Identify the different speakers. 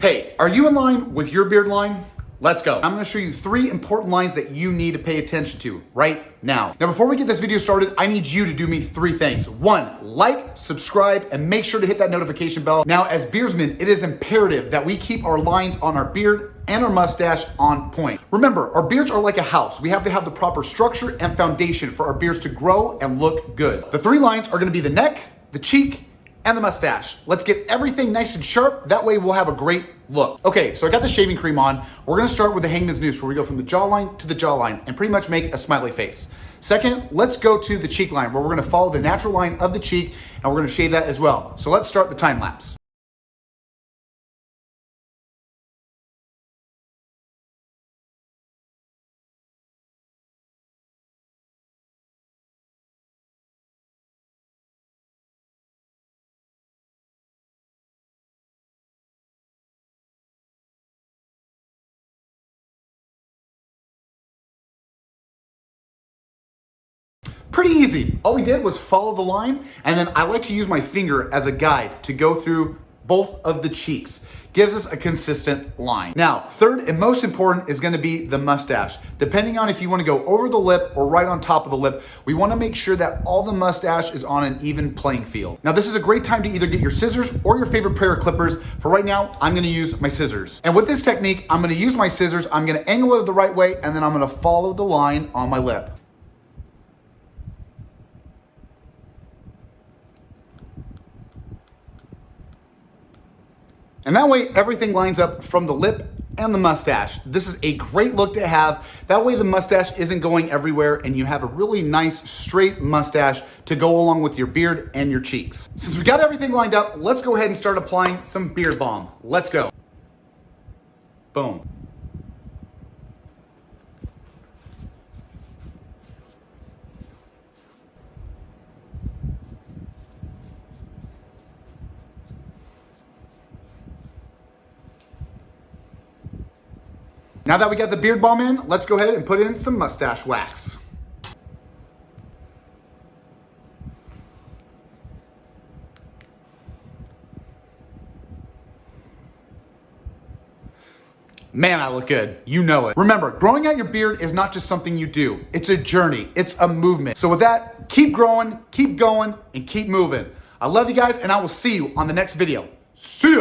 Speaker 1: Hey, are you in line with your beard line? Let's go. I'm gonna show you 3 important lines that you need to pay attention to right now. Now, before we get this video started, I need you to do me 3 things. 1, like, subscribe, and make sure to hit that notification bell. Now, as beardsmen, it is imperative that we keep our lines on our beard and our mustache on point. Remember, our beards are like a house. We have to have the proper structure and foundation for our beards to grow and look good. The 3 lines are gonna be the neck, the cheek, and the mustache. Let's get everything nice and sharp. That way we'll have a great look. Okay, so I got the shaving cream on. We're gonna start with the hangman's noose, where we go from the jawline to the jawline and pretty much make a smiley face. Second, let's go to the cheek line, where we're gonna follow the natural line of the cheek, and we're gonna shave that as well. So let's start the time lapse. Pretty easy. All we did was follow the line, and then I like to use my finger as a guide to go through both of the cheeks. Gives us a consistent line. Now, third and most important is gonna be the mustache. Depending on if you wanna go over the lip or right on top of the lip, we wanna make sure that all the mustache is on an even playing field. Now, this is a great time to either get your scissors or your favorite pair of clippers. For right now, I'm gonna use my scissors. And with this technique, I'm gonna use my scissors, I'm gonna angle it the right way, and then I'm gonna follow the line on my lip. And that way everything lines up from the lip and the mustache. This is a great look to have. That way the mustache isn't going everywhere and you have a really nice straight mustache to go along with your beard and your cheeks. Since we got everything lined up, let's go ahead and start applying some beard balm. Let's go. Boom. Now that we got the beard balm in, let's go ahead and put in some mustache wax. Man, I look good. You know it. Remember, growing out your beard is not just something you do. It's a journey. It's a movement. So with that, keep growing, keep going, and keep moving. I love you guys, and I will see you on the next video. See ya.